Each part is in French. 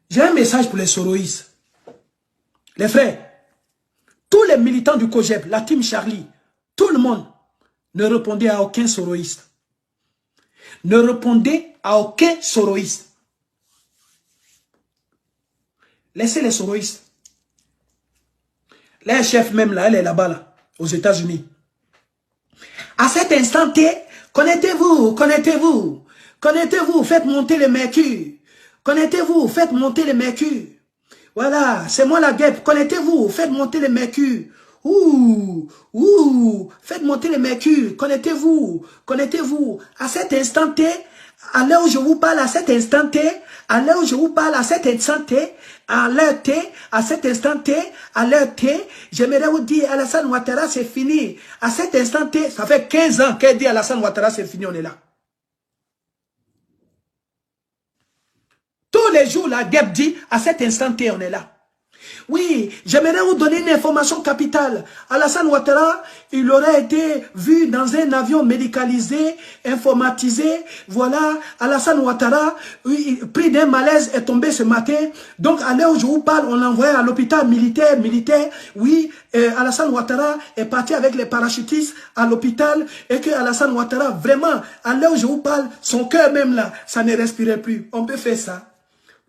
J'ai un message pour les soroïstes. Les frères, tous les militants du COJEP, la team Charlie, tout le monde ne répondait à aucun soroïste. Ne répondait à aucun soroïste. Laissez les soroïstes. Les chefs même là, elle est là-bas, là, aux États-Unis. À cet instant T, connectez-vous, connectez-vous, connectez-vous, faites monter les mercures. Connectez-vous, faites monter les mercures. Voilà, c'est moi la guêpe. Connectez-vous, faites monter les mercures. Faites monter les mercures. Connectez-vous, connectez-vous. À cet instant T, à l'heure où je vous parle, à cet instant T, à l'heure où je vous parle, à cet instant T, à l'heure T, à cet instant T, à l'heure T, j'aimerais vous dire, Alassane Ouattara, c'est fini. À cet instant T, ça fait 15 ans qu'elle dit Alassane Ouattara, c'est fini, on est là. Tous les jours, la guêpe dit, à cet instant T, on est là. Oui, j'aimerais vous donner une information capitale. Alassane Ouattara, il aurait été vu dans un avion médicalisé, informatisé. Voilà, Alassane Ouattara, pris d'un malaise, est tombé ce matin. Donc, à l'heure où je vous parle, on l'a envoyé à l'hôpital militaire. Oui, Alassane Ouattara est parti avec les parachutistes à l'hôpital. Et que Alassane Ouattara, vraiment, à l'heure où je vous parle, son cœur même là, ça ne respirait plus. On peut faire ça.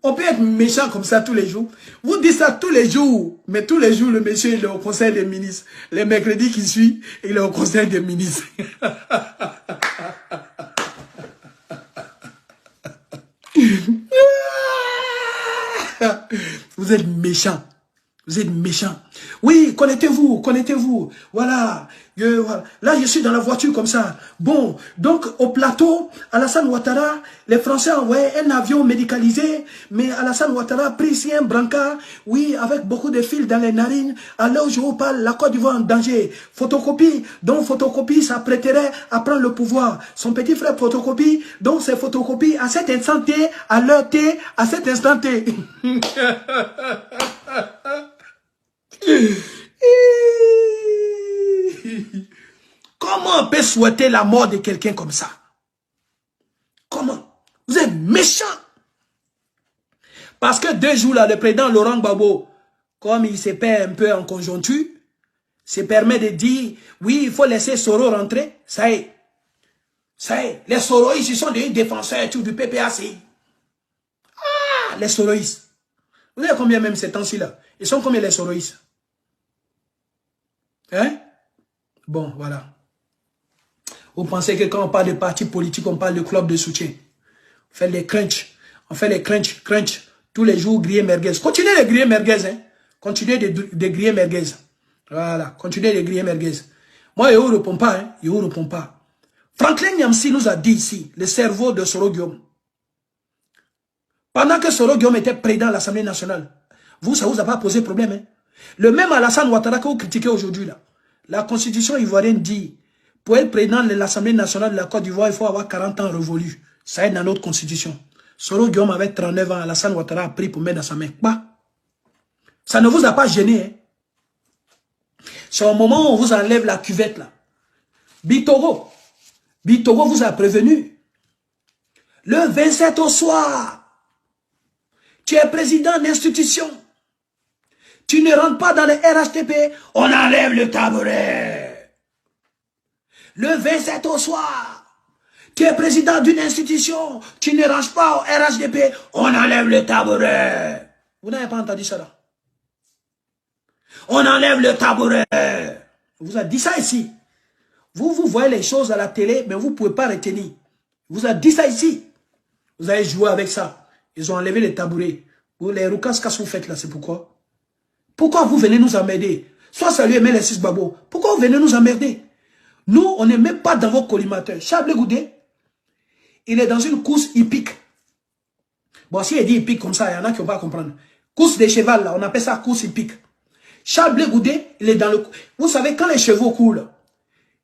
On peut être méchant comme ça tous les jours. Vous dites ça tous les jours. Mais tous les jours, le monsieur il est au conseil des ministres. Les mercredis qui suivent, il est au conseil des ministres. Vous êtes méchant. Vous êtes méchant. Oui, connectez-vous, connectez-vous. Voilà. Voilà. Là, je suis dans la voiture comme ça. Bon, donc au plateau, Alassane Ouattara, les Français ont envoyé un avion médicalisé, mais Alassane Ouattara a pris ici un brancard, oui, avec beaucoup de fils dans les narines. À l'heure où je vous parle, la Côte d'Ivoire en danger. Photocopie, donc photocopie s'apprêterait à prendre le pouvoir. Son petit frère photocopie, donc c'est photocopie à cet instant T, à l'heure T, à cet instant T. Comment on peut souhaiter la mort de quelqu'un comme ça? Comment? Vous êtes méchant. Parce que 2 jours là, le président Laurent Gbagbo, comme il se perd un peu en conjoncture, se permet de dire, oui, il faut laisser Soro rentrer. Ça y est. Ça y est. Les Soroïstes, ils sont des défenseurs du PPACI. Ah, les Soroïstes. Vous savez combien même ces temps-ci là? Ils sont combien les Soroïstes? Hein? Bon, voilà. Vous pensez que quand on parle de parti politique, on parle de club de soutien. On fait les crunch. On fait les crunch. Tous les jours, griller merguez. Continuez de griller merguez. Hein? Continuez de griller merguez. Voilà. Continuez de griller merguez. Moi, je ne réponds pas. Hein? Je ne réponds pas. Franklin Nyamsi nous a dit ici, le cerveau de Soro Guillaume. Pendant que Soro Guillaume était président de l'Assemblée nationale, ça ne vous a pas posé problème. Hein? Le même Alassane Ouattara que vous critiquez aujourd'hui, là, la constitution ivoirienne dit, pour être président de l'Assemblée nationale de la Côte d'Ivoire, il faut avoir 40 ans révolus. Ça est dans notre constitution. Soro Guillaume avait 39 ans, Alassane Ouattara a pris pour mettre dans sa main. Bah. Ça ne vous a pas gêné. Hein? C'est au moment où on vous enlève la cuvette là. Bitoro vous a prévenu. Le 27 au soir, tu es président d'institution. Tu ne rentres pas dans le RHTP, on enlève le tabouret. Le 27 au soir, tu es président d'une institution, tu ne rentres pas au RHTP, on enlève le tabouret. Vous n'avez pas entendu ça là? On enlève le tabouret. On vous a dit ça ici. Vous voyez les choses à la télé, mais vous ne pouvez pas retenir. On vous a dit ça ici. Vous avez joué avec ça. Ils ont enlevé les tabourets. Vous, les roukas, qu'est-ce que vous faites là? C'est pourquoi? Pourquoi vous venez nous emmerder? Soit salut et les 6 babos. Pourquoi vous venez nous emmerder? Nous, on n'est même pas dans vos collimateurs. Chablé Goudé, il est dans une course hippique. Bon, si il dit hippique comme ça, il y en a qui ne vont pas comprendre. Course des chevals, là, on appelle ça course hippique. Chablé Goudé, il est dans le... Vous savez, quand les chevaux coulent,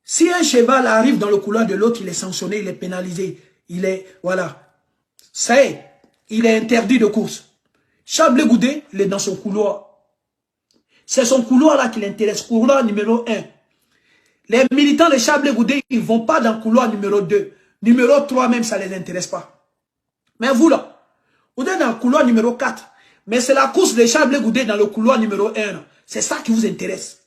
si un cheval arrive dans le couloir de l'autre, il est sanctionné, il est pénalisé. Il est... Voilà. Ça y est, il est interdit de course. Chablé Goudé, il est dans son couloir. C'est son couloir là qui l'intéresse, couloir numéro 1. Les militants de Chablé Goudé, ils ne vont pas dans le couloir numéro 2. Numéro 3 même, ça ne les intéresse pas. Mais vous là, vous êtes dans le couloir numéro 4. Mais c'est la course de Charles Blé Goudé dans le couloir numéro 1. C'est ça qui vous intéresse.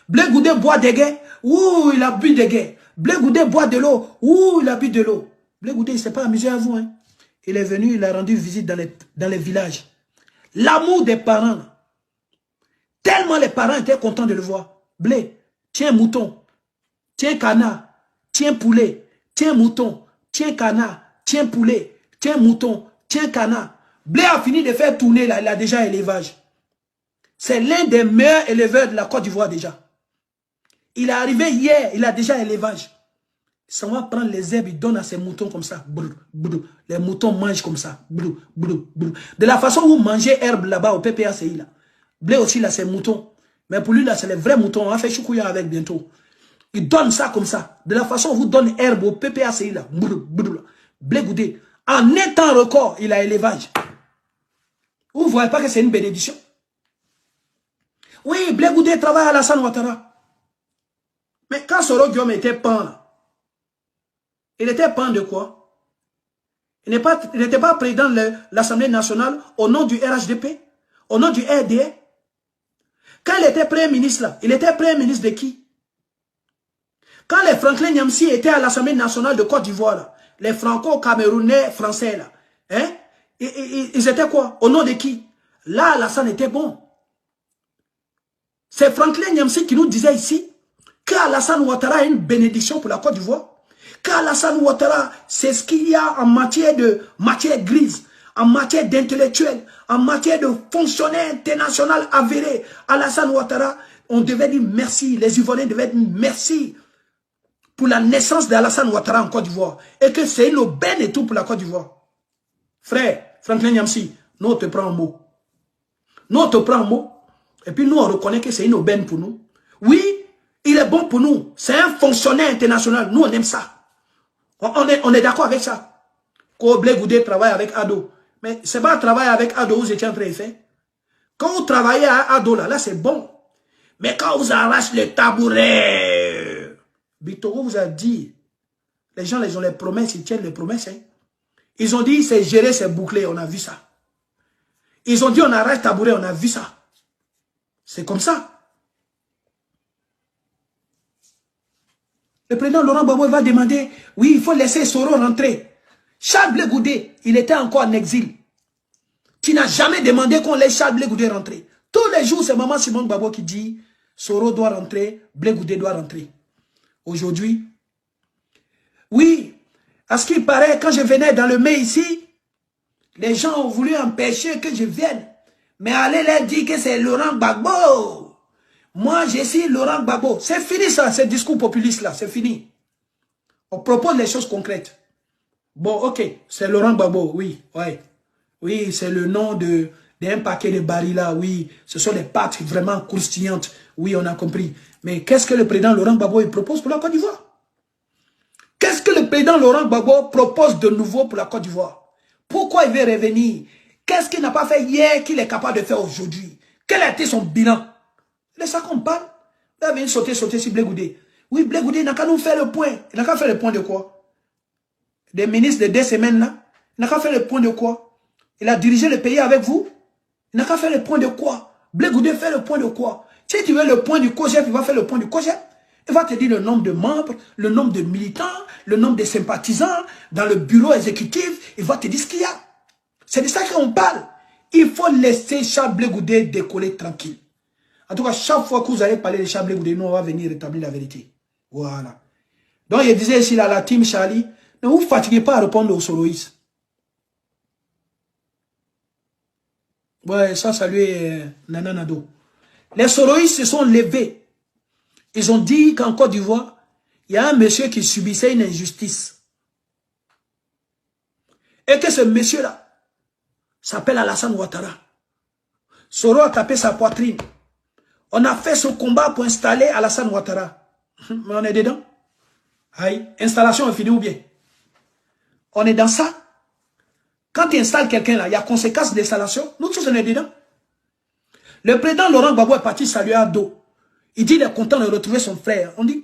Blé Goudé boit des gains. Ouh, il a bu des gains. Blé Goudé boit de l'eau. Ouh, il a bu de l'eau. Blé Goudé, il ne s'est pas amusé à vous. Hein. Il est venu, il a rendu visite dans les villages. L'amour des parents. Tellement les parents étaient contents de le voir. Blé, tiens mouton, tiens canard, tiens poulet, tiens mouton, tiens canard, tiens poulet, tiens mouton, tiens canard. Blé a fini de faire tourner, là, il a déjà élevage. C'est l'un des meilleurs éleveurs de la Côte d'Ivoire déjà. Il est arrivé hier, il a déjà élevage. Il s'en va prendre les herbes, il donne à ses moutons comme ça. Brr, brr. Les moutons mangent comme ça. Brr, brr, brr. De la façon où vous mangez herbe là-bas au PPACI là. Blé aussi là, c'est moutons. Mais pour lui là, c'est les vrais moutons. On va faire choukouya avec bientôt. Il donne ça comme ça. De la façon où vous donne herbe au PPACI là. Brr, brr. Blé Goudé. En un temps record, il a élevage. Vous ne voyez pas que c'est une bénédiction? Oui, Blé Goudé travaille à Alassane Ouattara. Mais quand Soro Guillaume était pan là, il était pan de quoi? Il n'était pas président de l'Assemblée nationale au nom du RHDP, au nom du RDA. Quand il était premier ministre là, il était premier ministre de qui? Quand les Franklin Nyamsi étaient à l'Assemblée nationale de Côte d'Ivoire là, les franco-camerounais français là, hein? Ils étaient quoi? Au nom de qui? Là, Alassane était bon. C'est Franklin Nyamsi qui nous disait ici qu'Alassane Ouattara a une bénédiction pour la Côte d'Ivoire. Qu'Alassane Ouattara, c'est ce qu'il y a en matière grise, en matière d'intellectuel, en matière de fonctionnaire international avéré. Alassane Ouattara, on devait dire merci. Les Ivoiriens devaient dire merci pour la naissance d'Alassane Ouattara en Côte d'Ivoire. Et que c'est une aubaine et tout pour la Côte d'Ivoire. Frère, Franklin Nyamsi, nous on te prend en mot. Nous on te prend en mot. Et puis nous on reconnaît que c'est une aubaine pour nous. Oui, il est bon pour nous. C'est un fonctionnaire international. Nous on aime ça. On est d'accord avec ça. Quand Blé Goudé travaille avec Ado. Mais c'est pas travailler avec Ado où vous étiez en train de faire. Quand vous travaillez à Ado, là c'est bon. Mais quand vous arrachez le tabouret, Bitoro vous a dit, les gens, ils ont les promesses, ils tiennent les promesses. Hein. Ils ont dit, c'est géré, c'est bouclé, on a vu ça. Ils ont dit, on arrête le tabouret, on a vu ça. C'est comme ça. Le président Laurent Gbagbo va demander, oui, il faut laisser Soro rentrer. Charles Blé Goudé, il était encore en exil. Tu n'as jamais demandé qu'on laisse Charles Blé Goudé rentrer. Tous les jours, c'est Maman Simone Gbagbo qui dit, Soro doit rentrer, Blé Goudé doit rentrer. Aujourd'hui, oui, à ce qu'il paraît, quand je venais dans le mai ici, les gens ont voulu empêcher que je vienne. Mais allez leur dire que c'est Laurent Gbagbo. Moi, je suis Laurent Gbagbo. C'est fini ça, ce discours populiste là, c'est fini. On propose les choses concrètes. Bon, ok, c'est Laurent Gbagbo, oui, ouais. Oui, c'est le nom d'un paquet de barils là, oui. Ce sont des pâtes vraiment croustillantes. Oui, on a compris. Mais qu'est-ce que le président Laurent Gbagbo propose pour la Côte d'Ivoire? Qu'est-ce que le président Laurent Gbagbo propose de nouveau pour la Côte d'Ivoire? Pourquoi il veut revenir? Qu'est-ce qu'il n'a pas fait hier qu'il est capable de faire aujourd'hui? Quel a été son bilan? C'est ça qu'on parle. Il va venir sauter sur Blé Goudé. Oui, Blé Goudé n'a qu'à nous faire le point. Il n'a qu'à faire le point de quoi? Des ministres de 2 semaines là. Il n'a qu'à faire le point de quoi? Il a dirigé le pays avec vous. Il n'a qu'à faire le point de quoi? Blé Goudé fait le point de quoi? Si tu veux le point du COGEP, il va faire le point du COGEP. Il va te dire le nombre de membres, le nombre de militants, le nombre de sympathisants dans le bureau exécutif. Il va te dire ce qu'il y a. C'est de ça qu'on parle. Il faut laisser Charles Blé Goudé décoller tranquille. En tout cas, chaque fois que vous allez parler de Charles Blé Goudé, nous, on va venir rétablir la vérité. Voilà. Donc, il disait ici, là, la team Charlie, ne vous fatiguez pas à répondre aux soloïstes. Ouais, ça lui est Nana Nado. Les soloïstes se sont levés. Ils ont dit qu'en Côte d'Ivoire, il y a un monsieur qui subissait une injustice. Et que ce monsieur-là s'appelle Alassane Ouattara. Soro a tapé sa poitrine. On a fait ce combat pour installer Alassane Ouattara. Mais on est dedans. Aïe, installation est finie ou bien? On est dans ça. Quand tu installes quelqu'un là, il y a conséquences d'installation. Nous tous on est dedans. Le président Laurent Gbagbo est parti saluer Ado. Il dit qu'il est content de retrouver son frère. On dit,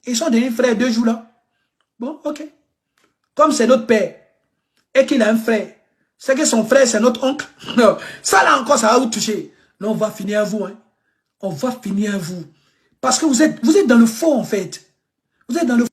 ils sont devenus frères 2 jours là. Bon, ok. Comme c'est notre père et qu'il a un frère, C'est que son frère, c'est notre oncle. Non. Ça là encore, ça va vous toucher. Non, on va finir à vous. Hein. On va finir à vous. Parce que vous êtes dans le faux, en fait. Vous êtes dans le